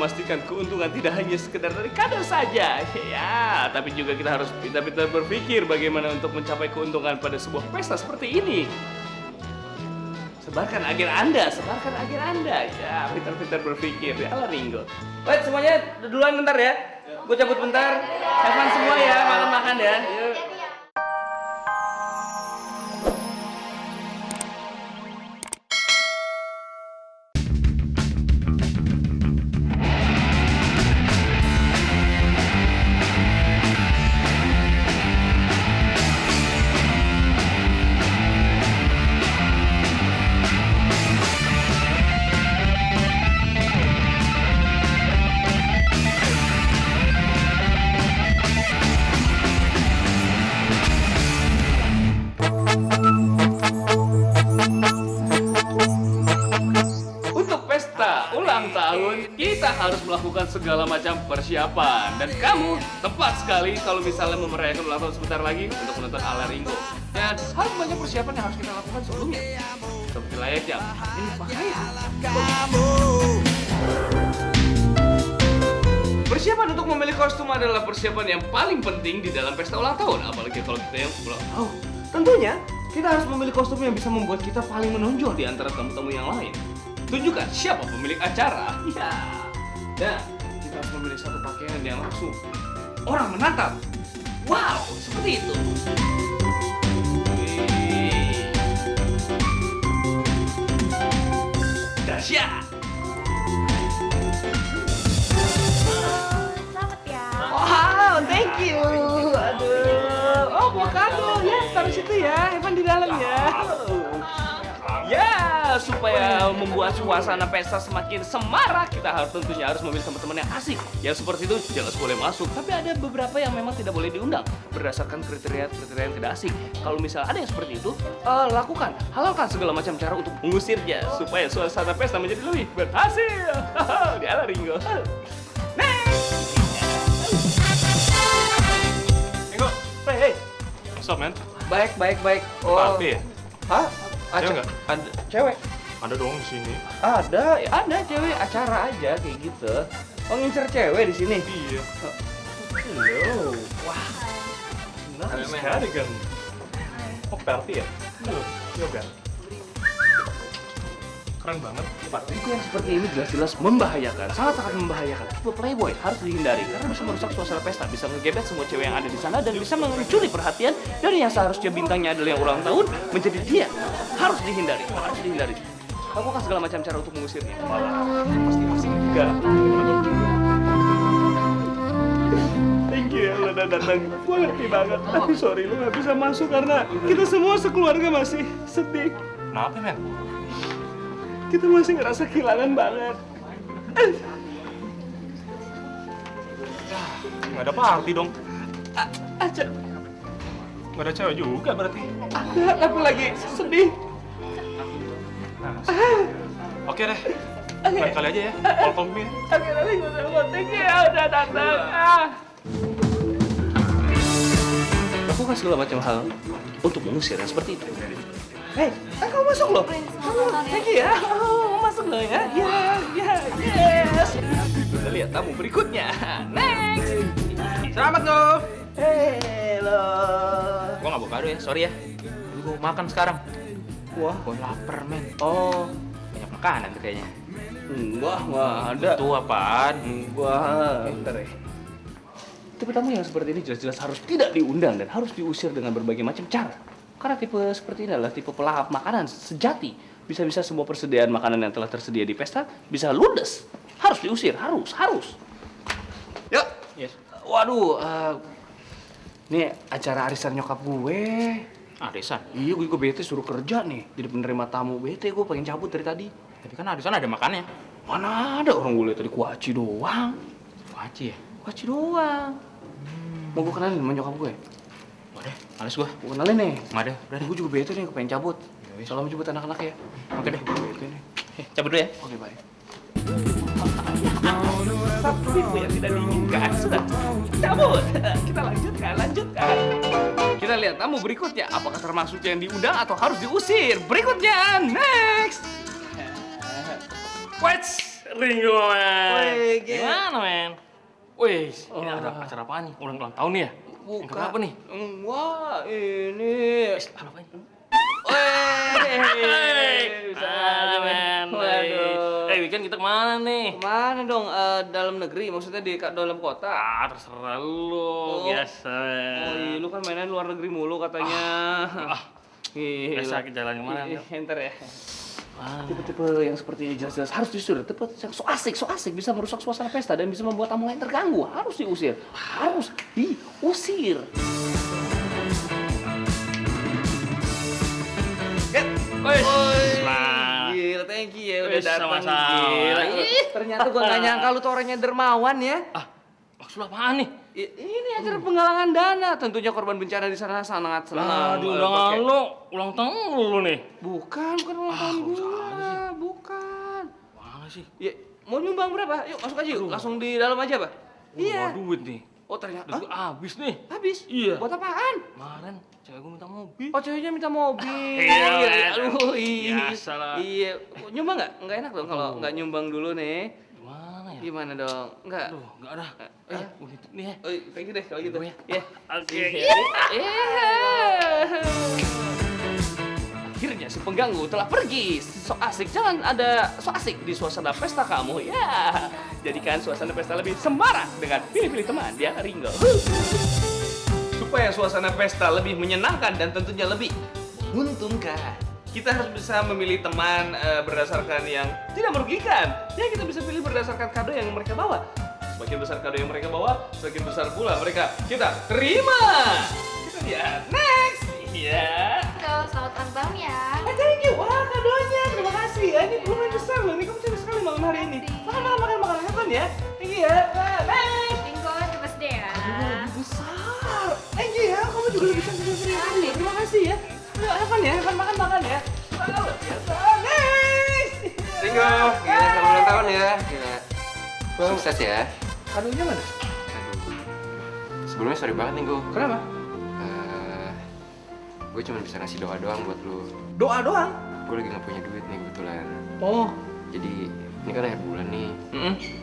memastikan keuntungan tidak hanya sekedar dari kado saja. Ya, tapi juga kita harus pintar-pintar berpikir bagaimana untuk mencapai keuntungan pada sebuah pesta seperti ini. Sebarkan agen Anda. Ya, pintar-pintar berpikir ya, ala Ringo. Baik, semuanya duluan bentar ya. Gue cabut bentar. Have fun semua ya, makan ya. Yuk. Ulang tahun, kita harus melakukan segala macam persiapan. Dan kamu tepat sekali kalau misalnya memerayakan ulang tahun sebentar lagi untuk menonton ala Ringo. Dan harus banyak persiapan yang harus kita lakukan sebelumnya. Seperti layaknya, ini pakaian. Persiapan untuk memilih kostum adalah persiapan yang paling penting di dalam pesta ulang tahun. Apalagi kalau kita yang ulang tahun. Tentunya, kita harus memilih kostum yang bisa membuat kita paling menonjol di antara tamu-tamu yang lain. Tunjukkan siapa pemilik acara. Ya. Dan kita harus memilih satu pakaian yang langsung orang menatap. Wow, seperti itu. Dahsyat. Selamat ya. Wow, thank you. Aduh. Oh, bawa kado ya. Taruh situ ya. Evan di dalam ya. Ya, supaya membuat suasana pesta semakin semarak, kita tentunya harus memilih teman-teman yang asik. Yang seperti itu jelas boleh masuk, tapi ada beberapa yang memang tidak boleh diundang berdasarkan kriteria yang tidak asik. Kalau misalnya ada yang seperti itu, halalkan segala macam cara untuk mengusirnya supaya suasana pesta menjadi lebih berhasil. Di ala Ringo. Next. Ringo, Hey. what's up, man? Baik. Oh. Party ya? Hah? Cewek nggak? Ada cewek. Ada dong di sini. Ada cewek, acara aja kayak gitu. Oh, ngincer cewek di sini. Iya. Hello. Wah. Nice sekali kan. Oh, party ya? Yoga. Keren banget. Party. Itu yang seperti ini jelas-jelas membahayakan, sangat-sangat membahayakan. Tipe playboy harus dihindari karena bisa merusak suasana pesta, bisa ngegebet semua cewek yang ada di sana dan bisa mencuri perhatian dari yang seharusnya bintangnya adalah yang ulang tahun menjadi dia. Harus dihindari. Lakukan segala macam cara untuk mengusirnya. Malah masing-masing juga. Thank you ya, lo udah datang. Gue ngerti banget. Tapi sorry, lo gak bisa masuk karena kita semua sekeluarga masih sedih. Kenapa, men? Kita masih ngerasa kehilangan banget. Nggak ada party dong. Aja. Nggak ada cewek juga berarti. Ada, tapi lagi sedih. Nah, oke deh. Lain kali aja ya. Call me. Oke, nanti gue telepon. Thank you ya, udah datang. Lakukan segala macam hal untuk mengusir yang seperti itu. Hei, kamu masuk loh. Thank you ya. Masuk loh ya. Yes. Kita lihat tamu berikutnya. Next. Selamat lo. Hello. Gua nggak bawa kado ya, sorry ya. Gua mau makan sekarang. Wah, Gua lapar men. oh, Banyak makanan tuh kayaknya. enggak ada. Itu apaan? Enggak. Bentar ya. Tipe tamu yang seperti ini jelas-jelas harus tidak diundang dan harus diusir dengan berbagai macam cara. Karena tipe seperti ini adalah tipe pelahap makanan sejati. Bisa-bisa semua persediaan makanan yang telah tersedia di pesta bisa ludes. Harus diusir, harus. Yuk. Yes. Waduh, ini acara arisan nyokap gue. Arisan. Iya, gue bete suruh kerja nih. Jadi penerima tamu bete, gue pengen cabut dari tadi. Tapi kan arisan ada makannya. Mana ada orang gue liat tadi kuaci doang. Kuaci ya? Kuaci doang. Mau gue kenalin sama nyokap gue? Waduh, males gua. Gue kenalin nih. Nggak ada, udah deh. Gue juga bete nih, pengen cabut. Salam jemput anak-anak ya. Oke deh. Gue bete nih. Cabut dulu ya. Oke, bye. Tapi gue yang tidak diinginkan sudah cabut. Kita lanjutkan. Kita lihat tamu berikutnya. Apakah termasuk yang diundang atau harus diusir? Berikutnya, next. Wait, Ringo, men. Wih, Gimana, men? Wih, ini ada acara apa nih? Ulang tahun nih ya? Yang keberapa nih? Wah, ini. Apa ini? Men. Waduh. Weekend kita kemana nih? Kemana dong? Dalam negeri, maksudnya di dalam kota? Terserah lu, biasa. Oh iya, lu kan mainnya luar negeri mulu katanya. Gila. Biasa kita jalan kemana? Enter ya. Tipe-tipe yang seperti ini jelas-jelas harus diusir. Tipe yang so asik bisa merusak suasana pesta dan bisa membuat tamu lain terganggu. Harus diusir. Gila, thank you ya udah datang. Gila. Ternyata gua nggak nyangka lu tuh orangnya dermawan ya. Maksud lu apaan nih? Ini acara penggalangan dana. Tentunya korban bencana di sana sangat senang. Di undangan lu, ulang tahun lu nih. Bukan ulang tahun gua. Bukan. Mana sih? Ya, mau nyumbang berapa? Yuk masuk aja yuk. Langsung di dalam aja, Pak. Iya. Bawa duit nih. Oh, ternyata. Duit gua habis nih. Habis? Iya. Buat apaan? Kemarin cewek gua minta mobil. Oh, ceweknya minta mobil. Iya, Aduh, iya. biasa lah. Iya. Nyumbang nggak? Nggak enak dong kalau nggak nyumbang dulu nih. Gimana ya? Gimana dong? Nggak? Aduh, enggak ada. Udah itu nih ya. Oh, thank you deh kalau gitu. Ya. Ya. Oke. Akhirnya si pengganggu telah pergi. So asik, jangan ada so asik di suasana pesta kamu ya. Jadikan suasana pesta lebih semarak dengan pilih-pilih teman ya, Ringo. Supaya suasana pesta lebih menyenangkan dan tentunya lebih menguntungkan, kita harus bisa memilih teman berdasarkan yang tidak merugikan. Ya, kita bisa pilih berdasarkan kado yang mereka bawa. Semakin besar kado yang mereka bawa, semakin besar pula mereka kita terima. Kita lihat next. Iya. Halo, selamat ulang tahun ya. Thank you. Wah, kadonya. Terima kasih ya. Ini lumayan besar loh. Ini kamu cantik sekali malam hari ini. Makan. Makan ya. Thank you ya. Next. Ringo, happy birthday ya. Lebih besar. Thank you ya. Kamu juga lebih cantik dari ini. Terima kasih ya. Ayo, makan ya. Luar biasa. Next. Ringo, gila selamat ulang tahun ya. Gila. Sukses ya. Kadonya mana? Aduh. Sebelumnya sorry banget nih, Go. Kenapa? Gue cuma bisa ngasih doa doang buat lu. Doa doang. Gue lagi nggak punya duit nih kebetulan. Oh. Jadi ini kan akhir bulan nih.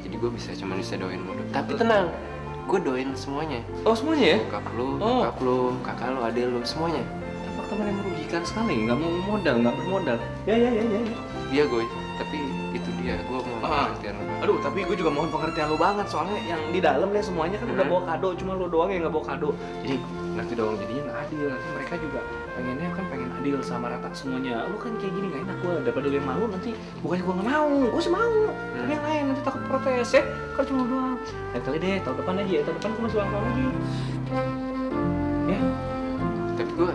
Jadi gue cuma bisa doain lu. Tapi Oh. tenang, gue doain semuanya. Oh, semuanya ya? Bokap lu, Oh. bokap lu, kakak lu, adek lu, semuanya. Tampak teman yang merugikan sekali. Nggak mau modal, nggak bermodal. Ya. Iya gue, tapi itu dia. Gue mau pengertian lu. Aduh, tapi gue juga mohon pengertian lu banget. Soalnya yang di dalam nih semuanya kan udah bawa kado. Cuma lu doang yang nggak bawa kado. Jadi ngerti dong, jadinya nggak adil. Nanti mereka juga pengennya kan pengen adil sama rata semuanya. Lu kan kayak gini nggak enak gue. Daripada lu yang malu nanti bukannya gue nggak mau. Gue sih mau. Tapi yang lain nanti takut protes ya. Kan cuma lu doang. Lain kali deh, tahun depan aja ya. Tahun depan gue masih ulang tahun lagi. Ya. Tapi gue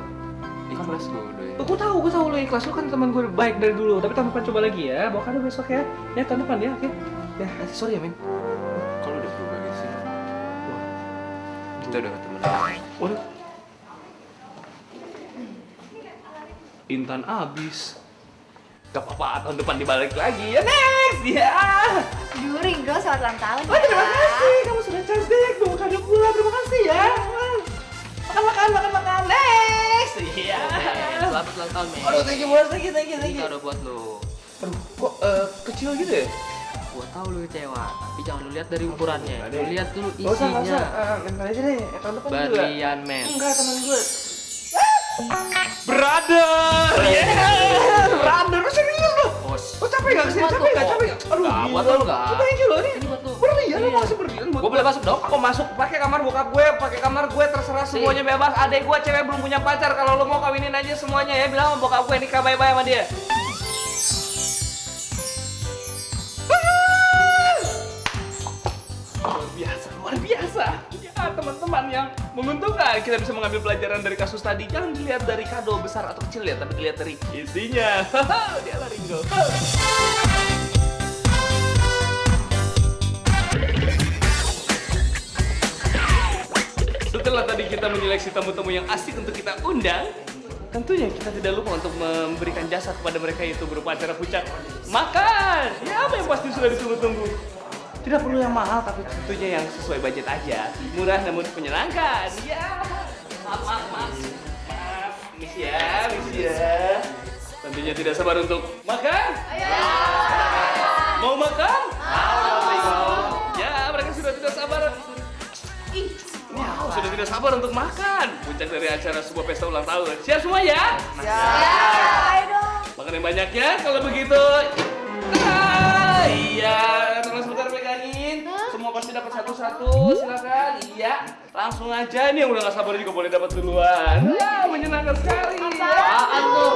ikhlas gue doain. Gue tahu lu ikhlas. Lu kan teman gue baik dari dulu. Tapi tahun depan coba lagi ya. Bawa kado besok ya. Ya tahun depan ya. Oke. Ya, sorry ya, men. Kalau udah berubah gitu sih. Kita udah ketemu. Waduh. Intan abis. Gak apa-apa, tahun depan dibalik lagi ya. Next, ya. Aduh, Ringo, selamat ulang tahun ya. Oh, terima kasih, kamu sudah cantik. Bawa kado pula, terima kasih ya. Makan. Next, iya. Selamat ulang tahun, men. Aduh, thank you, bos. Thank you. Ini kado buat lu. Aduh, kok kecil gitu ya? Gua tahu lu kecewa, tapi jangan lu lihat dari ukurannya. Lu lihat dulu Gak usah. isinya. Bentar aja deh, tahun depan juga. Berlian, men. Enggak, teman gue. Brother! Brother, lu serius lu? Bos. Oh, capek gak kesini? Capek gak? Aduh, Nggak, buat gila. lu nggak. Thank you loh, ini Ini buat lu. berlian, lu Iya. masih berlian buat Gua boleh masuk dong? Kok masuk? Pakai kamar bokap gue, pakai kamar gue, terserah semuanya bebas. Adek gue cewek belum punya pacar, kalau lu mau kawinin aja semuanya ya. Bilang sama bokap gue, nikah bye-bye sama dia. Luar biasa. Ya, teman-teman yang menguntungkan. Kita bisa mengambil pelajaran dari kasus tadi. Jangan dilihat dari kado besar atau kecil ya, tapi dilihat dari isinya. Dia lah Ringo. Setelah tadi kita menyeleksi tamu-tamu yang asik untuk kita undang, tentunya kita tidak lupa untuk memberikan jasa kepada mereka, yaitu berupa acara puncak makan. Ya, apa yang pasti sudah ditunggu-tunggu. Tidak perlu yang mahal, tapi tentunya yang sesuai budget aja. Murah namun menyenangkan. Ya, maaf. Misi ya. Tentunya tidak sabar untuk makan. Mau makan? Wow, sudah tidak sabar untuk makan. Puncak dari acara sebuah pesta ulang tahun. Siap semua ya? Makan yang banyak ya, kalau begitu. Iya, tolong sebentar pegangin. Semua pasti dapat satu-satu, silakan. Iya, langsung aja nih yang udah gak sabar juga boleh dapat duluan. Menyenangkan sekali. Apaan tuh?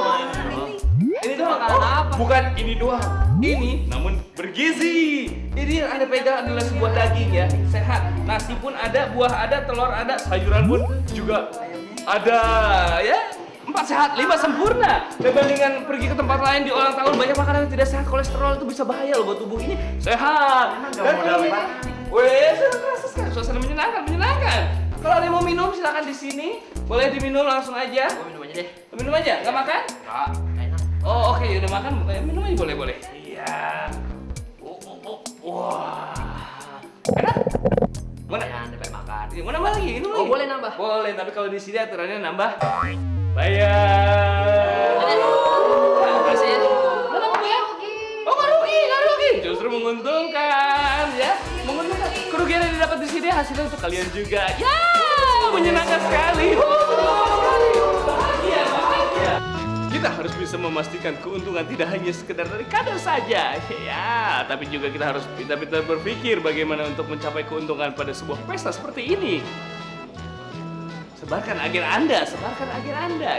Ini doang apa? Bukan ini doang. Ini namun bergizi. Ini yang Anda pegang adalah sebuah daging ya, sehat. Nasi pun ada, buah ada, telur ada, sayuran pun juga ada ya. 4 sehat, 5 sempurna. Dibandingkan pergi ke tempat lain di ulang tahun banyak makanan yang tidak sehat, kolesterol itu bisa bahaya loh buat tubuh ini. Sehat. Dan ini, wes, suasana menyenangkan. Kalau ada yang mau minum silakan di sini. Boleh diminum langsung aja. Minum aja deh. Minum aja, nggak makan? Enggak, enak. Oh oke, udah makan, minum aja boleh. Iya. Wah. Enak? Mana? Ya, dapat makan. Mau nambah lagi? Minum lagi? Boleh nambah. Boleh, tapi kalau di sini aturannya nambah bayar. Makasih ya. Kenapa bayar? Oh nggak rugi. Justru menguntungkan ya. Menguntungkan. Kerugian yang didapat di sini hasilnya untuk kalian juga. Ya, menyenangkan sekali. Bahagia. Kita harus bisa memastikan keuntungan tidak hanya sekedar dari kadar saja, ya, tapi juga kita harus pintar-pintar berpikir bagaimana untuk mencapai keuntungan pada sebuah pesta seperti ini. Sebarkan agen Anda,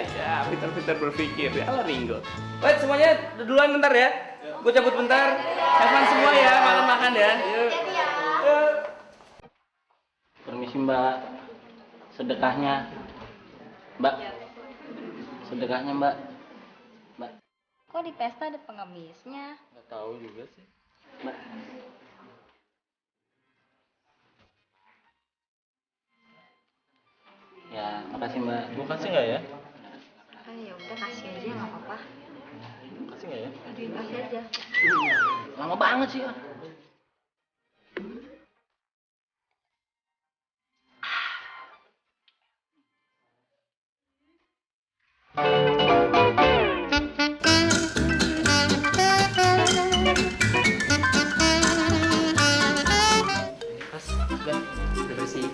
ya, pintar-pintar berpikir, ya, ala Ringo. Baik, semuanya duluan bentar ya, gue cabut bentar, have fun semua ya, makan-makan ya. Yuk. Permisi Mbak, sedekahnya. Mbak, sedekahnya Mbak. Kok di pesta ada pengemisnya? Nggak tahu juga sih. Mbak. Ya, makasih Mbak. Gua kasih nggak ya? Ya udah kasih aja nggak apa-apa. Kasih nggak ya? Kasih aja. Lama banget sih ya. Mas, udah bersih.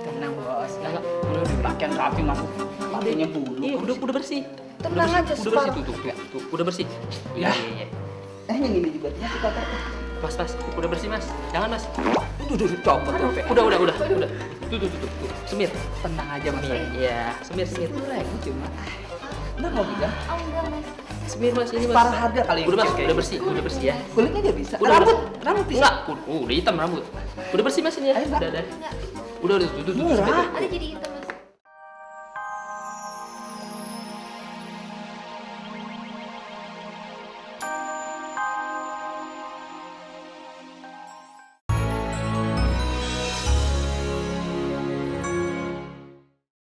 Tenang bos. Udah pakaian rapi masuk. Pakainya bulu. Iya, udah bersih. Tenang aja, Udah bersih tuh, udah bersih. Iya. Yang ini juga masih kotor. Mas, udah bersih mas. Jangan mas. Tuh, coba tuh. Udah. Tuh. Semir. Tenang aja mas. Iya, semir. Lagi cuma. Nah mau juga. Oh enggak mas. Semir mas ini mas. Parah harga kali ini. Udah mas, udah bersih ya. Kulitnya aja bisa. Udah. Rambut bisa. Enggak, udah hitam rambut. Udah bersih mas ini ya. Ayo, Mbak. Udah. Udah, tuh. Murah. Ada jadi hitam